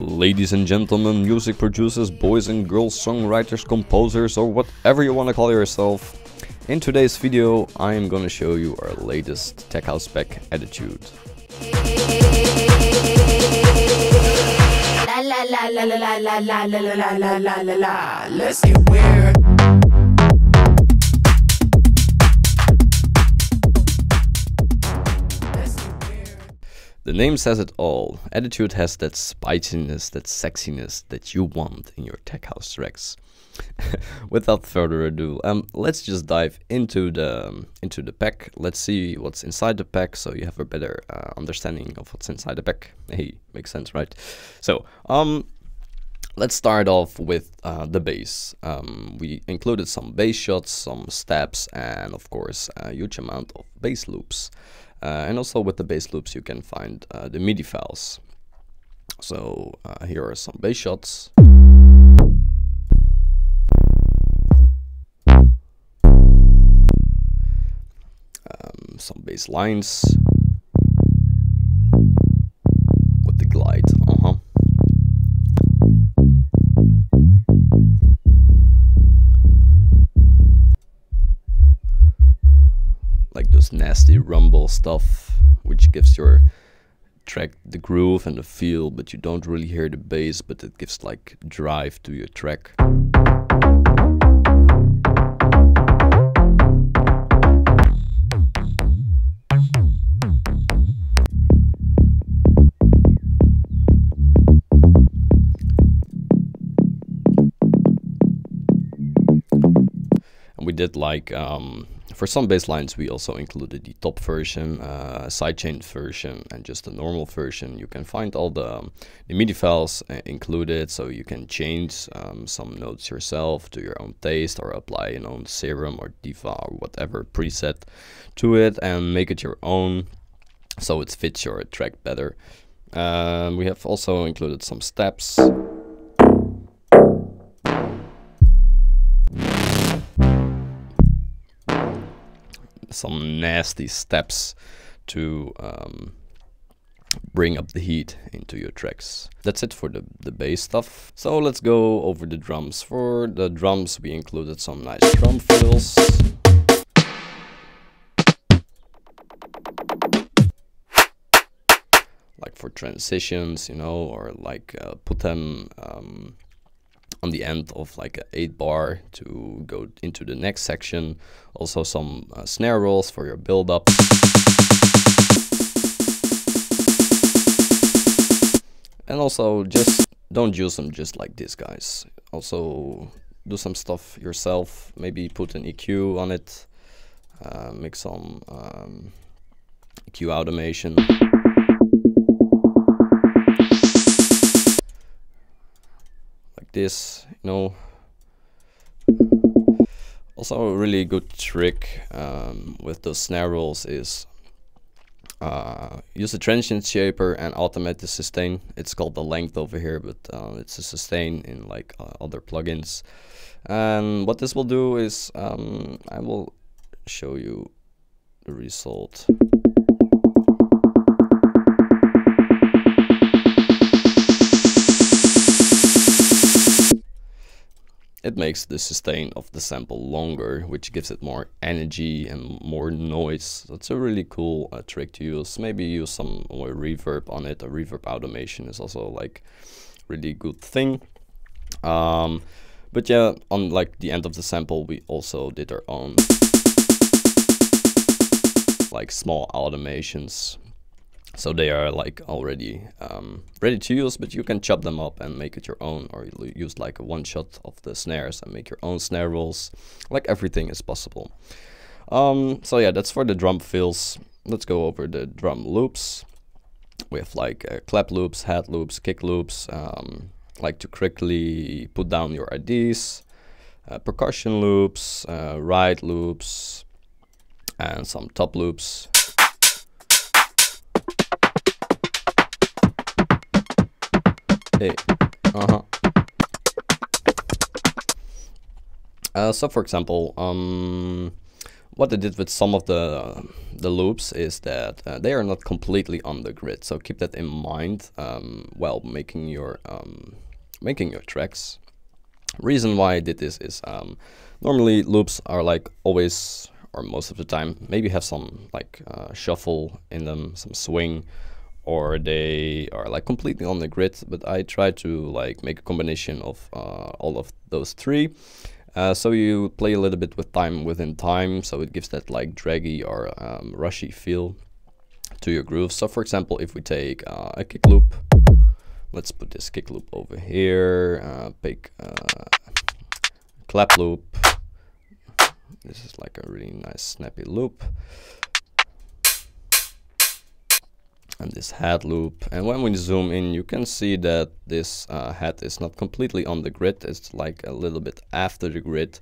Ladies and gentlemen, music producers, boys and girls, songwriters, composers, or whatever you want to call yourself. In today's video, I am gonna show you our latest tech house spec, Attitude. Let's get weird. The name says it all. Attitude has that spiciness, that sexiness that you want in your tech house tracks. Without further ado, let's just dive into the pack. Let's see what's inside the pack, so you have a better understanding of what's inside the pack. Hey, makes sense, right? So, let's start off with the bass. We included some bass shots, some steps, and of course a huge amount of bass loops. And also with the bass loops you can find the MIDI files. So here are some bass shots. Some bass lines with the glide. Like those nasty rumble stuff, which gives your track the groove and the feel, but you don't really hear the bass, but it gives like drive to your track. And we did like for some bass lines we also included the top version, sidechain version, and just the normal version. You can find all the MIDI files included, so you can change some notes yourself to your own taste, or apply your own serum or diva or whatever preset to it and make it your own, so it fits your track better. We have also included some steps. Some nasty steps to bring up the heat into your tracks. That's it for the bass stuff. So let's go over the drums. For the drums we included some nice drum fills. Like for transitions, you know, or like put them on the end of like a 8-bar to go into the next section. Also some snare rolls for your build up. And also just don't use them just like this, guys. Also do some stuff yourself. Maybe put an EQ on it. Make some EQ automation. This, you know. Also a really good trick with those snare rolls is use a transient shaper and automate the sustain. It's called the length over here, but it's a sustain in like other plugins. And what this will do is I will show you the result. It makes the sustain of the sample longer, which gives it more energy and more noise. So it's a really cool trick to use. Maybe use some more reverb on it. A reverb automation is also like really good thing. But yeah, on like the end of the sample, we also did our own like small automations. So they are like already ready to use, but you can chop them up and make it your own, or you use like a one shot of the snares and make your own snare rolls. Like everything is possible. So yeah, that's for the drum fills. Let's go over the drum loops. We have like clap loops, head loops, kick loops, like to quickly put down your IDs, percussion loops, ride loops, and some top loops. Hey, so for example, what I did with some of the the loops is that they are not completely on the grid, so keep that in mind while making your tracks. Reason why I did this is normally loops are like always, or most of the time, maybe have some like shuffle in them, some swing, or they are like completely on the grid, but I try to like make a combination of all of those three. So you play a little bit with time within time, so it gives that like draggy or rushy feel to your groove. So for example, if we take a kick loop, let's put this kick loop over here, pick clap loop. This is like a really nice snappy loop. And this head loop, and when we zoom in you can see that this head is not completely on the grid, it's like a little bit after the grid,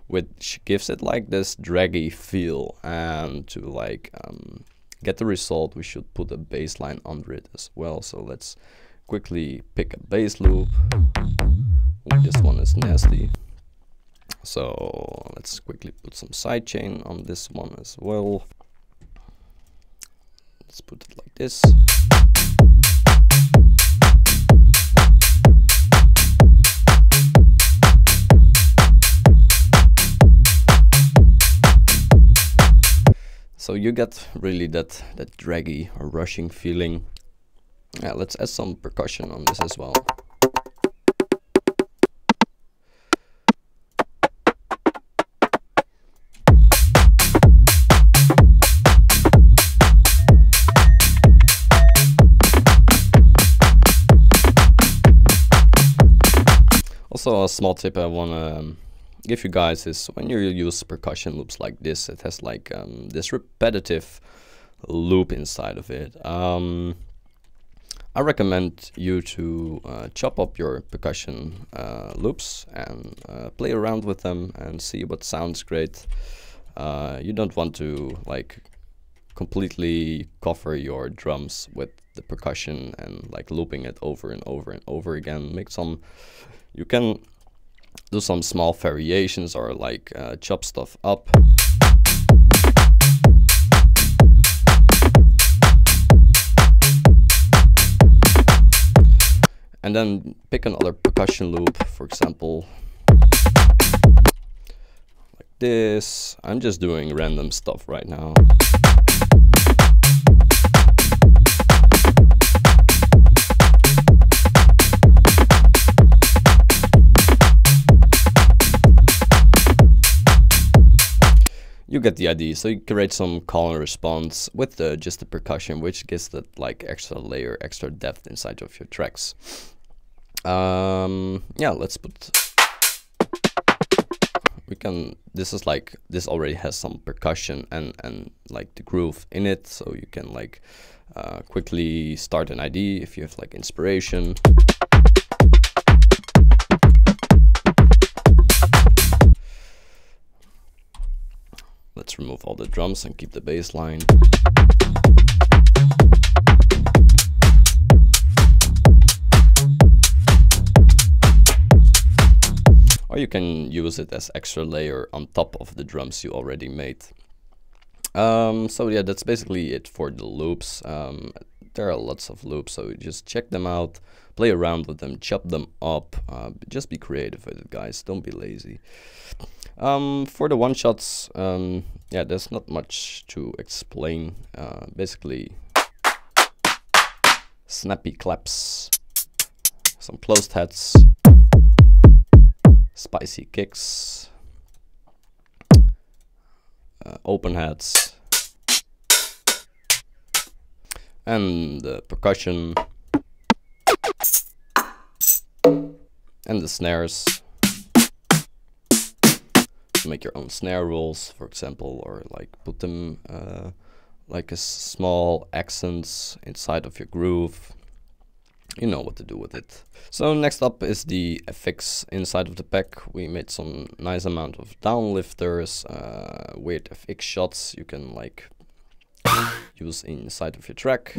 which gives it like this draggy feel. And to like get the result, we should put a bass line under it as well. So let's quickly pick a bass loop. Ooh, this one is nasty, so let's quickly put some sidechain on this one as well. Let's put it like this. So you get really that draggy or rushing feeling. Yeah, let's add some percussion on this as well. Also, a small tip I want to give you guys is when you use percussion loops like this, it has like this repetitive loop inside of it. I recommend you to chop up your percussion loops and play around with them and see what sounds great. You don't want to like completely cover your drums with the percussion and like looping it over and over and over again. You can do some small variations or like chop stuff up. And then pick another percussion loop, for example, like this. I'm just doing random stuff right now. You get the idea. So you create some call and response with just the percussion, which gives that like extra layer, extra depth inside of your tracks. Yeah, let's put. This already has some percussion and like the groove in it, so you can like quickly start an idea if you have like inspiration. Let's remove all the drums and keep the bass line. Or you can use it as extra layer on top of the drums you already made. So yeah, that's basically it for the loops. There are lots of loops, so just check them out, play around with them, chop them up, just be creative with it, guys, don't be lazy. For the one-shots, yeah, there's not much to explain. Basically, snappy claps, some closed heads, spicy kicks, open heads, and the percussion, and the snares. Make your own snare rolls, for example, or like put them like a small accents inside of your groove. You know what to do with it. So next up is the FX inside of the pack. We made some nice amount of downlifters, weird FX shots you can like use inside of your track.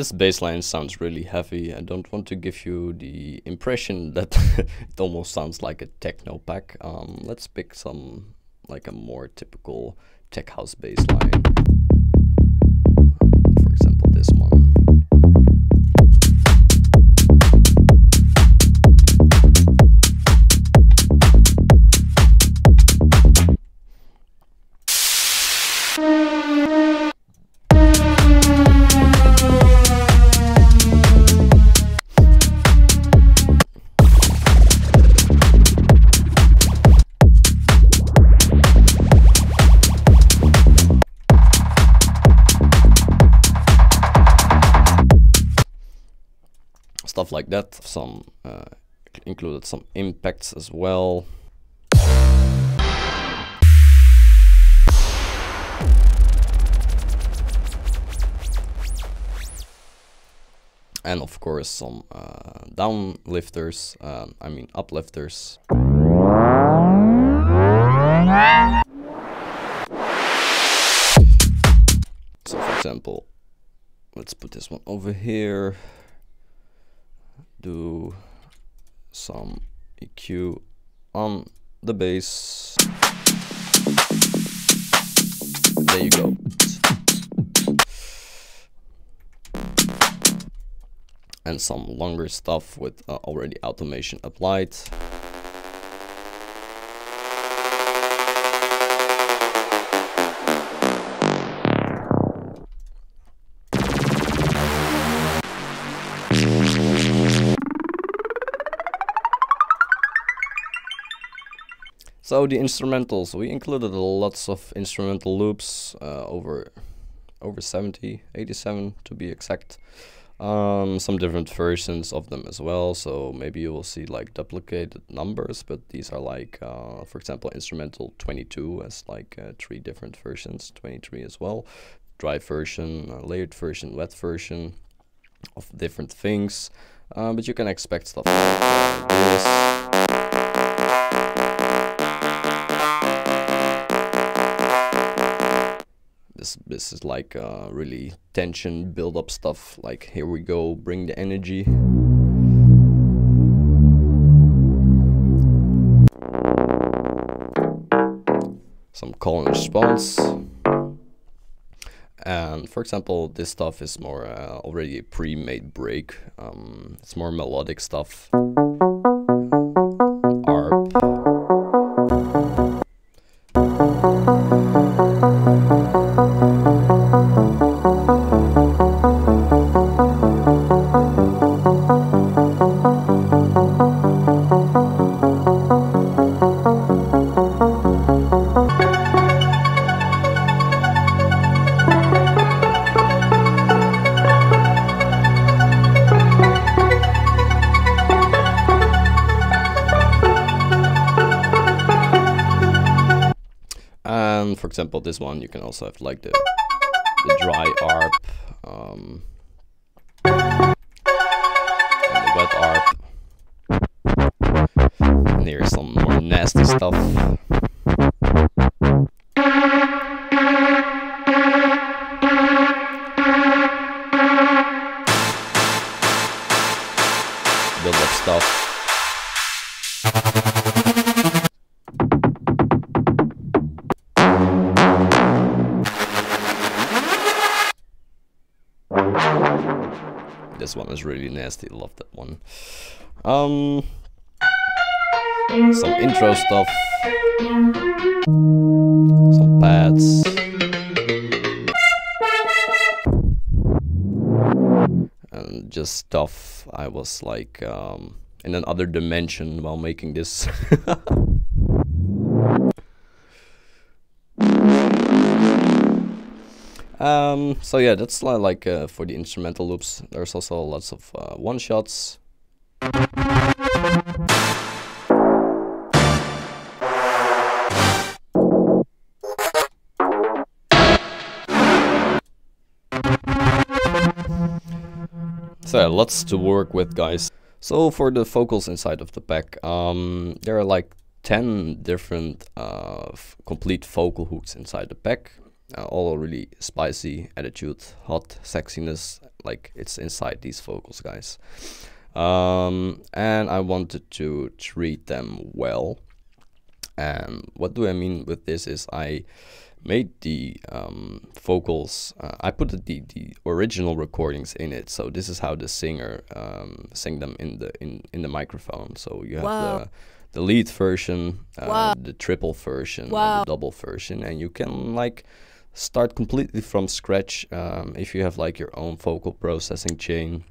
This bass line sounds really heavy. I don't want to give you the impression that it almost sounds like a techno pack. Let's pick some, like a more typical tech house bass line. For example, this one. Stuff like that. Some included some impacts as well. And of course some downlifters, I mean uplifters. So for example, let's put this one over here. Do some EQ on the bass. There you go. And some longer stuff with already automation applied. So the instrumentals, we included lots of instrumental loops, over 70, 87 to be exact. Some different versions of them as well, so maybe you will see like duplicated numbers, but these are like, for example, instrumental 22 has like 3 different versions, 23 as well, dry version, layered version, wet version of different things, but you can expect stuff like this. This is like really tension build up stuff, like here we go, bring the energy. Some call and response. And for example, this stuff is more already a pre-made break. It's more melodic stuff. ARP. And for example, this one you can also have like the dry ARP and the wet ARP. And here's some more nasty stuff. Build up stuff. This one is really nasty, love that one. Some intro stuff, some pads, and just stuff I was like in another dimension while making this. So yeah, that's like for the instrumental loops. There's also lots of one-shots. So yeah, lots to work with, guys. So for the vocals inside of the pack, there are like 10 different complete vocal hooks inside the pack. all really spicy attitude, hot sexiness, like it's inside these vocals, guys. And I wanted to treat them well. And what do I mean with this is I made the vocals, I put the original recordings in it. So this is how the singer sang them in the microphone. So you have the lead version, the triple version, and the double version, and you can like start completely from scratch if you have like your own vocal processing chain.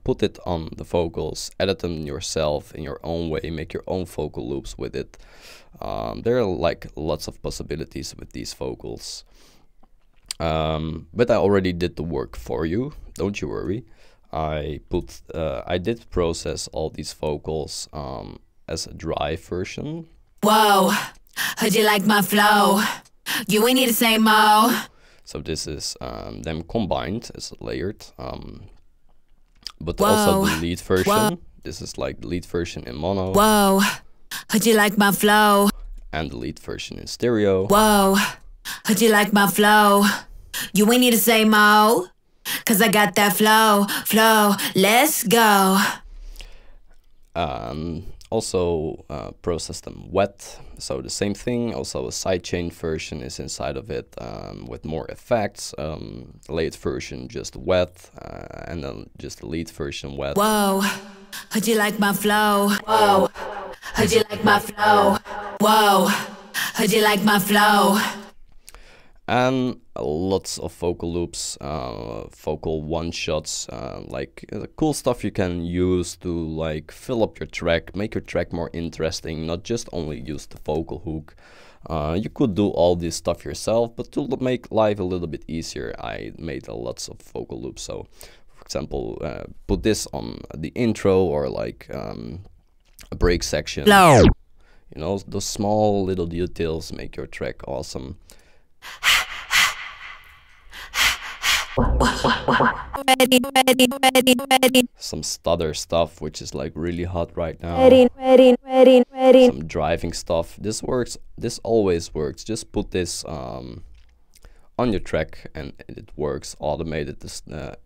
Put it on the vocals, edit them yourself in your own way, make your own vocal loops with it. There are like lots of possibilities with these vocals. But I already did the work for you, don't you worry. I did process all these vocals as a dry version. Whoa, heard you like my flow. You ain't need to say more. So this is them combined as layered. But also the lead version. This is like the lead version in mono. Whoa, heard you like my flow. And the lead version in stereo. Whoa, heard you like my flow. You ain't need to say more, cause I got that flow, let's go. Also process them wet, so the same thing. Also a sidechain version is inside of it with more effects. Late version just wet, and then just the lead version wet. Whoa, heard you like my flow. Whoa, heard you like my flow. Whoa, heard you like my flow. And lots of vocal loops, vocal one-shots, like cool stuff you can use to like fill up your track, make your track more interesting, not just only use the vocal hook. You could do all this stuff yourself, but to make life a little bit easier, I made lots of vocal loops. So, for example, put this on the intro or like a break section. Flow. You know, those small little details make your track awesome. Some stutter stuff, which is like really hot right now. Some driving stuff. This works. This always works. Just put this on your track and it works automated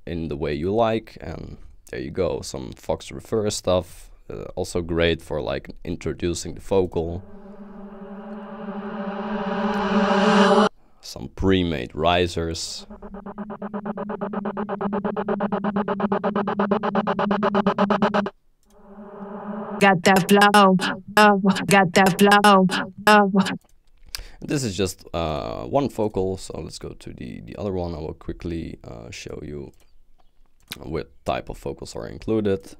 in the way you like, and there you go. Some Fox reverse stuff, also great for like introducing the vocal. Some pre-made risers. Got that flow, got that flow. This is just one vocal, so let's go to the other one. I will quickly show you what type of vocals are included.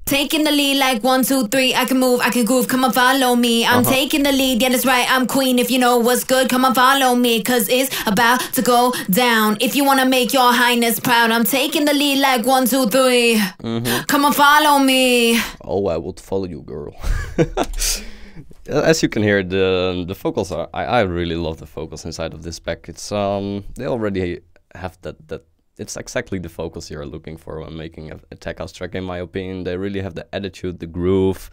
Taking the lead like 1, 2, 3. I can move, I can groove, come on follow me. I'm taking the lead, yeah that's right, I'm queen. If you know what's good, come on follow me, cause it's about to go down. If you wanna make your highness proud, I'm taking the lead like 1, 2, 3. Come on follow me. Oh, I would follow you, girl. As you can hear, the vocals are, I really love the vocals inside of this pack. It's they already have that. It's exactly the vocals you're looking for when making a tech house track, in my opinion. They really have the attitude, the groove,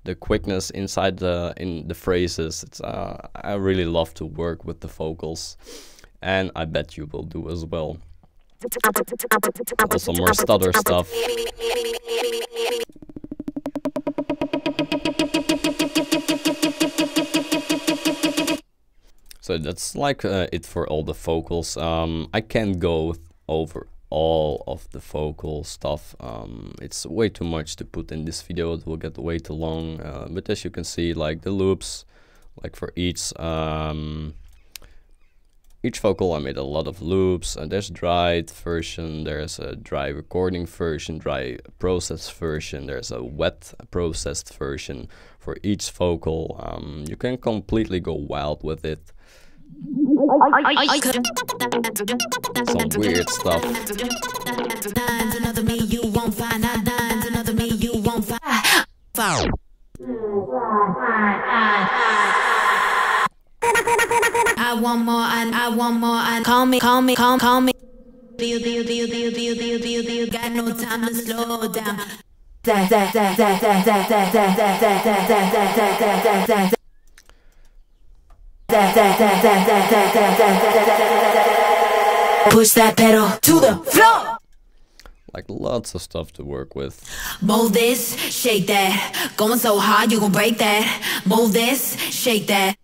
the quickness inside in the phrases. It's I really love to work with the vocals, and I bet you will do as well. Also more stutter stuff. So that's like it for all the vocals. I can't go over all of the vocal stuff. It's way too much to put in this video. It will get way too long. But as you can see, like the loops, like for each vocal I made a lot of loops. There's dried version, there's a dry recording version, dry processed version, there's a wet processed version for each vocal. You can completely go wild with it. Some weird stuff. I want more and call me. Got no time to slow down. Push that pedal to the floor. Like lots of stuff to work with. Move this, shake that. Going so hard you gon' break that. Move this, shake that.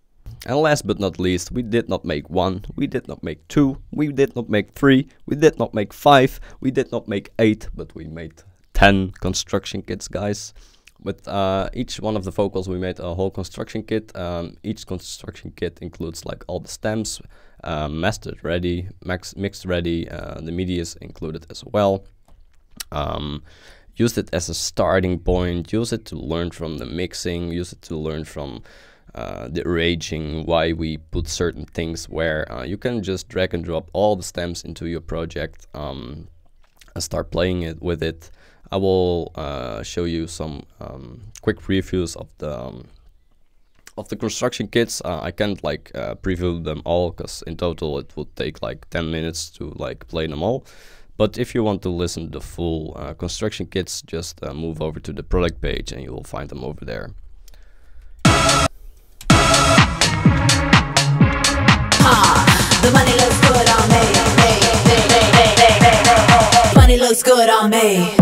And last but not least, we did not make 1, we did not make 2, we did not make 3, we did not make 5, we did not make 8, but we made 10 construction kits, guys. With each one of the vocals we made a whole construction kit. Each construction kit includes like all the stems, mastered ready, mixed ready, the MIDI is included as well. Use it as a starting point, use it to learn from the mixing, use it to learn from the arranging, why we put certain things where. You can just drag and drop all the stems into your project and start playing it with it. I will show you some quick previews of the construction kits. I can't like preview them all because in total it would take like 10 minutes to like play them all. But if you want to listen to the full construction kits, just move over to the product page and you will find them over there. The money looks good on me. Money looks good on me.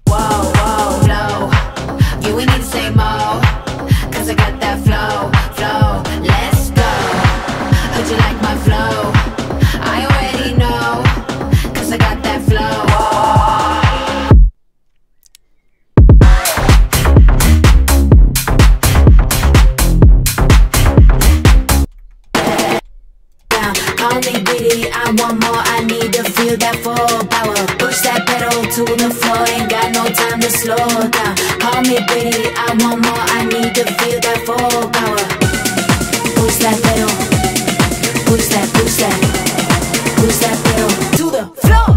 Whoa, whoa, flow. You we need to say more, 'cause I got that flow, flow. Let's go. Heard you like my flow. I already know, 'cause I got that flow. I want more, I need to feel that full power. Push that pedal to the floor, ain't got no time to slow down. Call me pretty, I want more, I need to feel that full power. Push that pedal, push that, push that, push that pedal to the floor.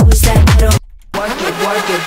Push that pedal, work it, work it.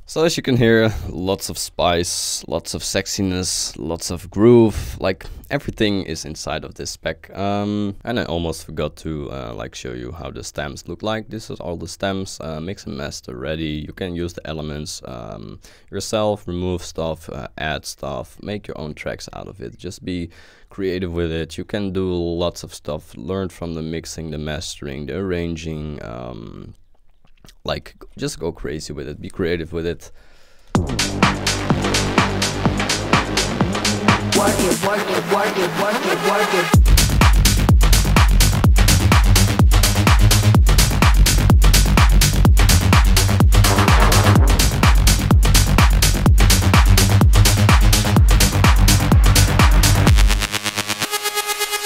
So as you can hear, lots of spice, lots of sexiness, lots of groove, like everything is inside of this spec. And I almost forgot to like show you how the stems look like. This is all the stems, mix and master ready. You can use the elements yourself, remove stuff, add stuff, make your own tracks out of it. Just be creative with it. You can do lots of stuff, learn from the mixing, the mastering, the arranging, like just go crazy with it, be creative with it. Work it, work it, work it, work it, work it.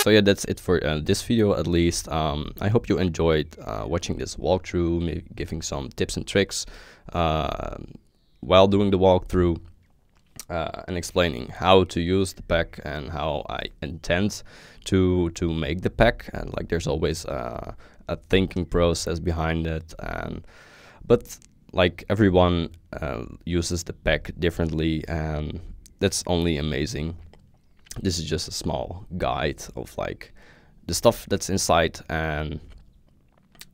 So yeah, that's it for this video at least. I hope you enjoyed watching this walkthrough, maybe giving some tips and tricks while doing the walkthrough and explaining how to use the pack and how I intend to make the pack. And like there's always a thinking process behind it, but like everyone uses the pack differently, and that's only amazing. This is just a small guide of like the stuff that's inside, and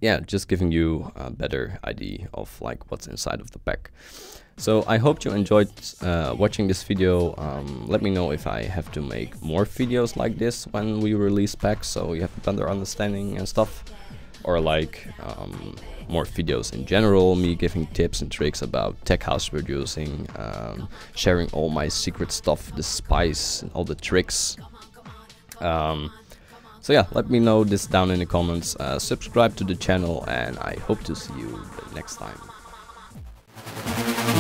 yeah, just giving you a better idea of like what's inside of the pack. So I hope you enjoyed watching this video. Let me know if I have to make more videos like this when we release packs, so you have a better understanding and stuff, or like more videos in general, me giving tips and tricks about tech house producing, sharing all my secret stuff, the spice, all the tricks. So yeah, let me know this down in the comments, subscribe to the channel, and I hope to see you next time.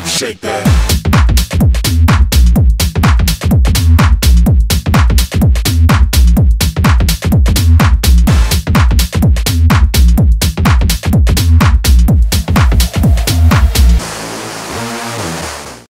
Shake that.